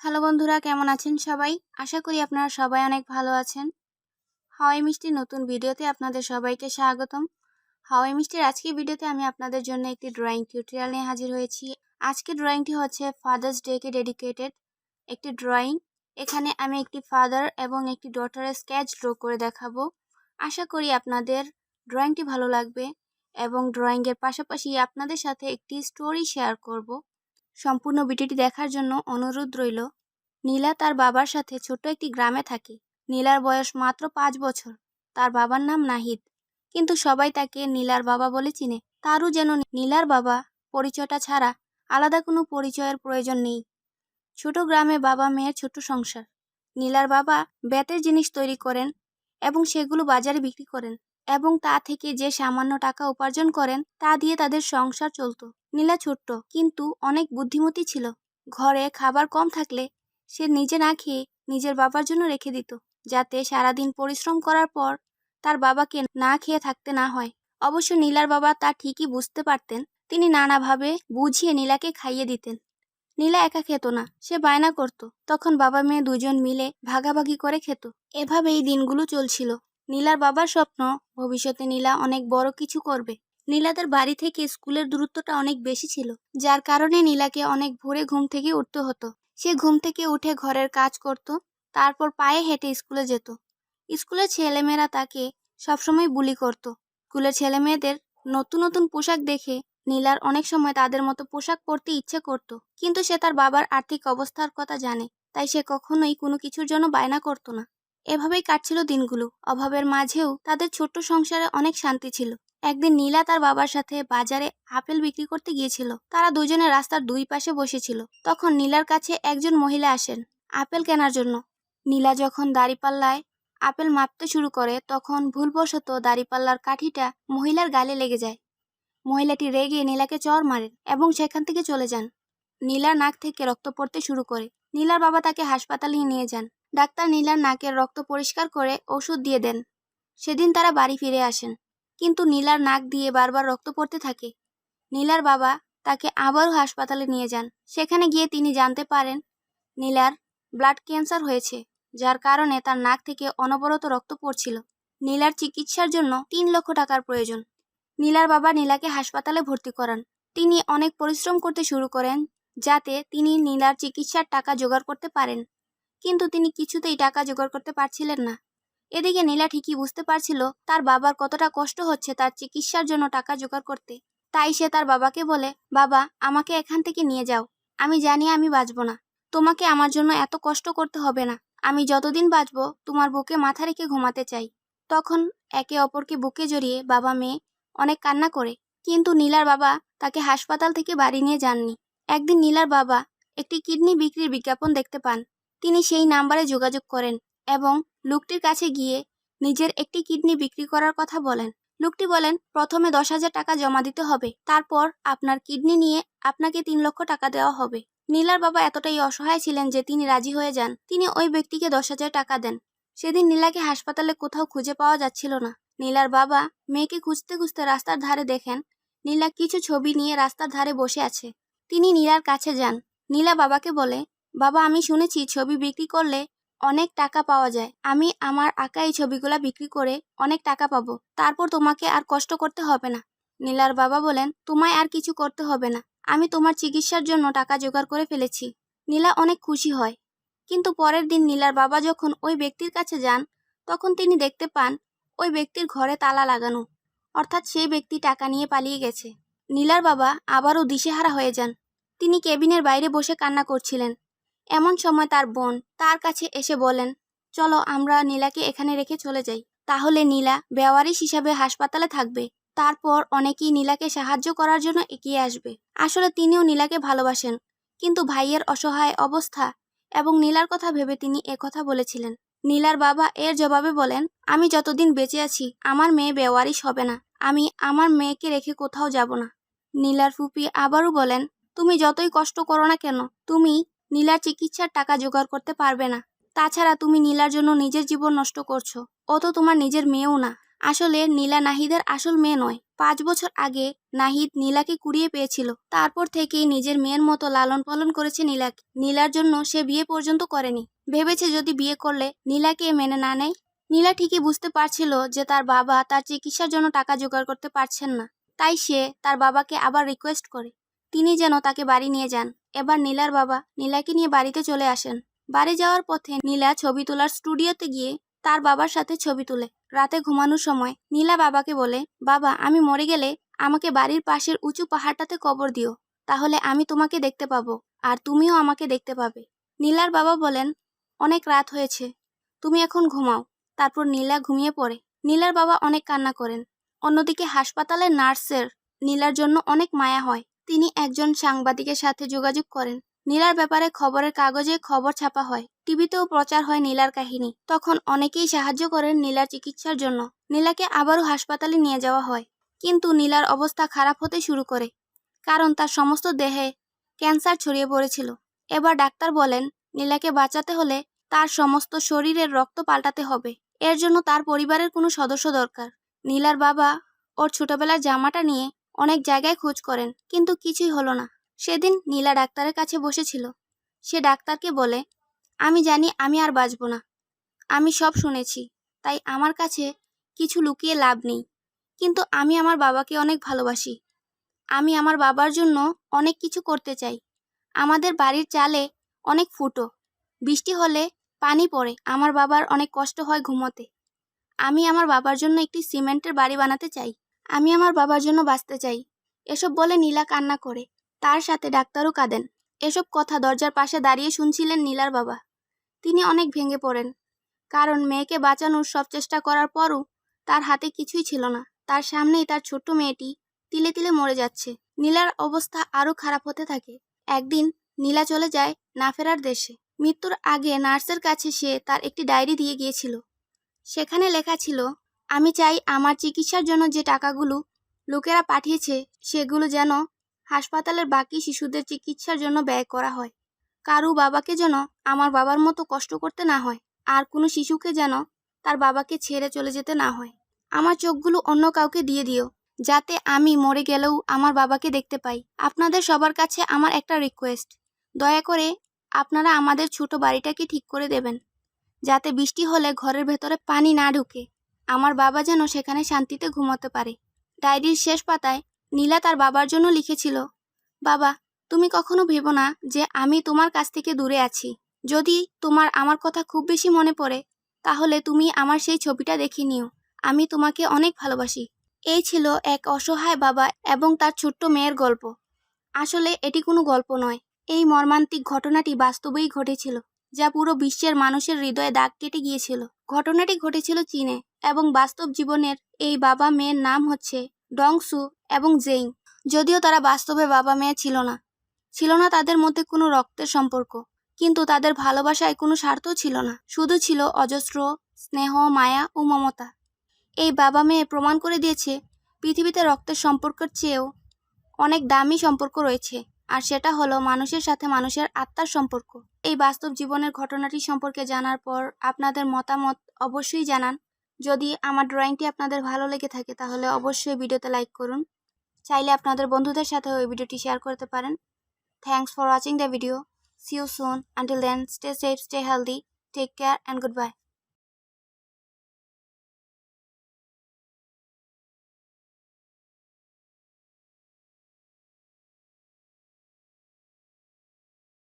Hello বন্ধুরা, কেমন আছেন সবাই? আশা করি আপনারা সবাই অনেক ভালো আছেন। হাওয়াই মিষ্টির নতুন ভিডিওতে আপনাদের সবাইকে স্বাগতম। হাওয়াই মিষ্টির আজকের ভিডিওতে আমি আপনাদের জন্য একটি ড্রয়িং টিউটোরিয়াল নিয়ে হাজির হয়েছি। আজকের ড্রয়িংটি হচ্ছে ফাদার্স ডেকে ডেডিকেটেড একটি ড্রয়িং। এখানে আমি একটি ফাদার এবং একটি ডটারের স্কেচ ড্র করে দেখাবো। আশা করি আপনাদের ড্রয়িংটি ভালো লাগবে এবং ড্রয়িংয়ের পাশাপাশি আপনাদের সাথে একটি স্টোরি শেয়ার করব। সম্পূর্ণ ভিডিওটি দেখার জন্য অনুরোধ রইল। নীলা তার বাবার সাথে ছোট্ট একটি গ্রামে থাকে। নীলার বয়স মাত্র 5 বছর। তার বাবার নাম নাহিদ, কিন্তু সবাই তাকে নীলার বাবা বলে চিনে। তারও যেন নীলার বাবা পরিচয়টা ছাড়া আলাদা কোনো পরিচয়ের প্রয়োজন নেই। ছোট গ্রামে বাবা মেয়ের ছোট্ট সংসার। নীলার বাবা বেতের জিনিস তৈরি করেন এবং সেগুলো বাজারে বিক্রি করেন, এবং তা থেকে যে সামান্য টাকা উপার্জন করেন তা দিয়ে তাদের সংসার চলতো। নীলা ছোট্ট কিন্তু অনেক বুদ্ধিমতী ছিল। ঘরে খাবার কম থাকলে সে নিজে না খেয়ে নিজের বাবার জন্য রেখে দিত, যাতে সারাদিন পরিশ্রম করার পর তার বাবাকে না খেয়ে থাকতে না হয়। অবশ্য নীলার বাবা তা ঠিকই বুঝতে পারতেন। তিনি নানাভাবে বুঝিয়ে নীলাকে খাইয়ে দিতেন। নীলা একা খেত না, সে বায়না করত। তখন বাবা মেয়ে দুজন মিলে ভাগাভাগি করে খেত। এভাবেই দিনগুলো চলছিল। নীলার বাবার স্বপ্ন, ভবিষ্যতে নীলা অনেক বড় কিছু করবে। নীলাদের বাড়ি থেকে স্কুলের দূরত্বটা অনেক বেশি ছিল, যার কারণে নীলাকে অনেক ভোরে ঘুম থেকে উঠতে হতো। সে ঘুম থেকে উঠে ঘরের কাজ করত, তারপর পায়ে হেঁটে স্কুলে যেত। স্কুলের ছেলেমেয়েরা তাকে সবসময় বুলি করত। স্কুলের ছেলেমেয়েদের নতুন নতুন পোশাক দেখে নীলার অনেক সময় তাদের মতো পোশাক পরতে ইচ্ছে করত, কিন্তু সে তার বাবার আর্থিক অবস্থার কথা জানে, তাই সে কখনোই কোনো কিছুর জন্য বায়না করত না। এভাবেই কাটছিল দিনগুলো। অভাবের মাঝেও তাদের ছোট্ট সংসারে অনেক শান্তি ছিল। একদিন নীলা তার বাবার সাথে বাজারে আপেল বিক্রি করতে গিয়েছিল। তারা দুজনে রাস্তার দুই পাশে বসেছিল। তখন নীলার কাছে একজন মহিলা আসেন আপেল কেনার জন্য। নীলা যখন দাঁড়িপাল্লায় আপেল মাপতে শুরু করে, তখন ভুলবশত দাঁড়িপাল্লার কাঠিটা মহিলার গালে লেগে যায়। মহিলাটি রেগে নীলাকে চড় মারেন এবং সেখান থেকে চলে যান। নীলার নাক থেকে রক্ত পড়তে শুরু করে। নীলার বাবা তাকে হাসপাতালে নিয়ে যান। ডাক্তার নীলার নাকের রক্ত পরিষ্কার করে ওষুধ দিয়ে দেন। সেদিন তারা বাড়ি ফিরে আসেন, কিন্তু নীলার নাক দিয়ে বারবার রক্ত পড়তে থাকে। নীলার বাবা তাকে আবারও হাসপাতালে নিয়ে যান। সেখানে গিয়ে তিনি জানতে পারেন নীলার ব্লাড ক্যান্সার হয়েছে, যার কারণে তার নাক থেকে অনবরত রক্ত পড়ছিল। নীলার চিকিৎসার জন্য 3 লক্ষ টাকার প্রয়োজন। নীলার বাবা নীলাকে হাসপাতালে ভর্তি করান। তিনি অনেক পরিশ্রম করতে শুরু করেন যাতে তিনি নীলার চিকিৎসার টাকা জোগাড় করতে পারেন, কিন্তু তিনি কিছুতেই টাকা জোগাড় করতে পারছিলেন না। এদিকে নীলা ঠিকই বুঝতে পারছিল তার বাবার কতটা কষ্ট হচ্ছে তার চিকিৎসার জন্য টাকা জোগাড় করতে। তাই সে তার বাবাকে বলে, বাবা, আমাকে এখান থেকে নিয়ে যাও। আমি জানি আমি বাঁচব না। তোমাকে আমার জন্য এত কষ্ট করতে হবে না। আমি যতদিন বাঁচব তোমার বুকে মাথা রেখে ঘুমাতে চাই। তখন একে অপরকে বুকে জড়িয়ে বাবা মেয়ে অনেক কান্না করে। কিন্তু নীলার বাবা তাকে হাসপাতাল থেকে বাড়ি নিয়ে যাননি। একদিন নীলার বাবা একটি কিডনি বিক্রির বিজ্ঞাপন দেখতে পান। তিনি সেই নাম্বারে যোগাযোগ করেন এবং লোকটির কাছে গিয়ে নিজের একটি কিডনি বিক্রি করার কথা বলেন। লোকটি বলেন, প্রথমে 10,000 টাকা জমা দিতে হবে, তারপর আপনার কিডনি নিয়ে আপনাকে 3 লক্ষ টাকা দেওয়া হবে। নীলার বাবা এতটাই অসহায় ছিলেন যে তিনি রাজি হয়ে যান। তিনি ওই ব্যক্তিকে 10,000 টাকা দেন। সেদিন নীলাকে হাসপাতালে কোথাও খুঁজে পাওয়া যাচ্ছিল না। নীলার বাবা মেয়েকে খুঁজতে খুঁজতে রাস্তার ধারে দেখেন নীলা কিছু ছবি নিয়ে রাস্তার ধারে বসে আছে। তিনি নীলার কাছে যান। নীলা বাবাকে বলে, বাবা, আমি শুনেছি ছবি বিক্রি করলে অনেক টাকা পাওয়া যায়। আমি আমার আঁকা এই ছবিগুলা বিক্রি করে অনেক টাকা পাবো। তারপর তোমাকে আর কষ্ট করতে হবে না। নীলার বাবা বলেন, তোমায় আর কিছু করতে হবে না। আমি তোমার চিকিৎসার জন্য টাকা জোগাড় করে ফেলেছি। নীলা অনেক খুশি হয়। কিন্তু পরের দিন নীলার বাবা যখন ওই ব্যক্তির কাছে যান, তখন তিনি দেখতে পান ওই ব্যক্তির ঘরে তালা লাগানো, অর্থাৎ সেই ব্যক্তি টাকা নিয়ে পালিয়ে গেছে। নীলার বাবা আবারও দিশেহারা হয়ে যান। তিনি কেবিনের বাইরে বসে কান্না করছিলেন। এমন সময় তার বোন তার কাছে এসে বলেন, চলো আমরা নীলাকে এখানে রেখে চলে যাই। তাহলে নীলা বেওয়ারিশ হিসাবে হাসপাতালে থাকবে। তারপর অনেকেই নীলাকে সাহায্য করার জন্য এগিয়ে আসবে। আসলে তিনিও নীলাকে ভালোবাসেন, কিন্তু ভাইয়ের অসহায় অবস্থা এবং নীলার কথা ভেবে তিনি একথা বলেছিলেন। নীলার বাবা এর জবাবে বলেন, আমি যতদিন বেঁচে আছি আমার মেয়ে বেওয়ারিশ হবে না। আমি আমার মেয়েকে রেখে কোথাও যাব না। নীলার ফুপি আবারও বলেন, তুমি যতই কষ্ট করো না কেন, তুমি নীলার চিকিৎসার টাকা জোগাড় করতে পারবে না। তাছাড়া তুমি নীলার জন্য নিজের জীবন নষ্ট করছো। ও তো তোমার নিজের মেয়েও না। আসলে নীলা নাহিদের আসল মেয়ে নয়। 5 বছর আগে নাহিদ নীলাকে কুড়িয়ে পেয়েছিল। তারপর থেকেই নিজের মেয়ের মতো লালন পালন করেছে নীলাকে। নীলার জন্য সে বিয়ে পর্যন্ত করেনি। ভেবেছে যদি বিয়ে করলে নীলাকে মেনে না নেয়। নীলা ঠিকই বুঝতে পারছিল যে তার বাবা তার চিকিৎসার জন্য টাকা জোগাড় করতে পারছেন না। তাই সে তার বাবাকে আবার রিকোয়েস্ট করে তিনি যেন তাকে বাড়ি নিয়ে যান। এবার নীলার বাবা নীলাকে নিয়ে বাড়িতে চলে আসেন। বাড়ি যাওয়ার পথে নীলা ছবি তোলার স্টুডিওতে গিয়ে তার বাবার সাথে ছবি তুলে। রাতে ঘুমানোর সময় নীলা বাবাকে বলে, বাবা আমি মরে গেলে আমাকে বাড়ির পাশের উঁচু পাহাড়টাতে কবর দিও, তাহলে আমি তোমাকে দেখতে পাবো আর তুমিও আমাকে দেখতে পাবে। নীলার বাবা বলেন, অনেক রাত হয়েছে, তুমি এখন ঘুমাও। তারপর নীলা ঘুমিয়ে পড়ে। নীলার বাবা অনেক কান্না করেন। অন্যদিকে হাসপাতালের নার্সের নীলার জন্য অনেক মায়া হয়। তিনি একজন সাংবাদিকের সাথে যোগাযোগ করেন। নীলার ব্যাপারে খবরের কাগজে খবর ছাপা হয়, টিভিতেও প্রচার হয় নীলার কাহিনী। তখন অনেকেই সাহায্য করেন নীলার চিকিৎসার জন্য। নীলাকে আবারও হাসপাতালে নিয়ে যাওয়া হয়, কিন্তু নীলার অবস্থা খারাপ হতে শুরু করে, কারণ তার সমস্ত দেহে ক্যান্সার ছড়িয়ে পড়েছিল। এবার ডাক্তার বলেন নীলাকে বাঁচাতে হলে তার সমস্ত শরীরের রক্ত পাল্টাতে হবে। এর জন্য তার পরিবারের কোনো সদস্য দরকার। নীলার বাবা ওর ছোটবেলার জামাটা নিয়ে অনেক জায়গায় খোঁজ করেন, কিন্তু কিছুই হলো না। সেদিন নীলা ডাক্তারের কাছে বসেছিল। সে ডাক্তারকে বলে, আমি জানি আমি আর বাঁচব না, আমি সব শুনেছি, তাই আমার কাছে কিছু লুকিয়ে লাভ নেই, কিন্তু আমি আমার বাবাকে অনেক ভালোবাসি। আমি আমার বাবার জন্য অনেক কিছু করতে চাই। আমাদের বাড়ির চালে অনেক ফুটো, বৃষ্টি হলে পানি পড়ে, আমার বাবার অনেক কষ্ট হয় ঘুমোতে। আমি আমার বাবার জন্য একটি সিমেন্টের বাড়ি বানাতে চাই। আমি আমার বাবার জন্য বাঁচতে চাই। এসব বলে নীলা কান্না করে। তার সাথে ডাক্তারও কাঁদেন। এসব কথা দরজার পাশে দাঁড়িয়ে শুনছিলেন নীলার বাবা। তিনি অনেক ভেঙে পড়েন, কারণ মেয়েকে বাঁচানোর সব চেষ্টা করার পরও তার হাতে কিছুই ছিল না। তার সামনেই তার ছোট্ট মেয়েটি তিলে তিলে মরে যাচ্ছে। নীলার অবস্থা আরও খারাপ হতে থাকে। একদিন নীলা চলে যায় না ফেরার দেশে। মৃত্যুর আগে নার্সের কাছে সে তার একটি ডায়েরি দিয়ে গিয়েছিল। সেখানে লেখা ছিল, আমি চাই আমার চিকিৎসার জন্য যে টাকাগুলো লোকেরা পাঠিয়েছে সেগুলো যেন হাসপাতালের বাকি শিশুদের চিকিৎসার জন্য ব্যয় করা হয়। কারু বাবাকে যেন আমার বাবার মতো কষ্ট করতে না হয়, আর কোনো শিশুকে যেন তার বাবাকে ছেড়ে চলে যেতে না হয়। আমার চোখগুলো অন্য কাউকে দিয়ে দিও, যাতে আমি মরে গেলেও আমার বাবাকে দেখতে পাই। আপনাদের সবার কাছে আমার একটা রিকোয়েস্ট, দয়া করে আপনারা আমাদের ছোট বাড়িটাকে ঠিক করে দেবেন, যাতে বৃষ্টি হলে ঘরের ভেতরে পানি না ঢুকে। আমার বাবা যেন সেখানে শান্তিতে ঘুমোতে পারে। ডায়েরির শেষ পাতায় নীলা তার বাবার জন্য লিখেছিল, বাবা তুমি কখনো ভেবো না যে আমি তোমার কাছ থেকে দূরে আছি। যদি তোমার আমার কথা খুব বেশি মনে পড়ে, তাহলে তুমি আমার সেই ছবিটা দেখে নিও। আমি তোমাকে অনেক ভালোবাসি। এই ছিল এক অসহায় বাবা এবং তার ছোট্ট মেয়ের গল্প। আসলে এটি কোনো গল্প নয়, এই মর্মান্তিক ঘটনাটি বাস্তবেই ঘটেছিল, যা পুরো বিশ্বের মানুষের হৃদয়ে দাগ কেটে গিয়েছিল। ঘটনাটি ঘটেছিল চীনে, এবং বাস্তব জীবনের এই বাবা মেয়ের নাম হচ্ছে ডংসু এবং জেইং। যদিও তারা বাস্তবে বাবা মেয়ে ছিল না তাদের মধ্যে কোনো রক্তের সম্পর্ক, কিন্তু তাদের ভালোবাসায় কোনো স্বার্থ ছিল না, শুধু ছিল অজস্র স্নেহ, মায়া ও মমতা। এই বাবা মেয়ে প্রমাণ করে দিয়েছে পৃথিবীতে রক্তের সম্পর্কের চেয়েও অনেক দামি সম্পর্ক রয়েছে, আর সেটা হলো মানুষের সাথে মানুষের আত্মার সম্পর্ক। এই বাস্তব জীবনের ঘটনাটি সম্পর্কে জানার পর আপনাদের মতামত অবশ্যই জানান। যদি আমার ড্রয়িংটি আপনাদের ভালো লেগে থাকে তাহলে অবশ্যই ভিডিওতে লাইক করুন। চাইলে আপনাদের বন্ধুদের সাথে ওই ভিডিওটি শেয়ার করতে পারেন। Thanks for watching the video. See you soon. Until then, stay safe, stay healthy, take care and goodbye.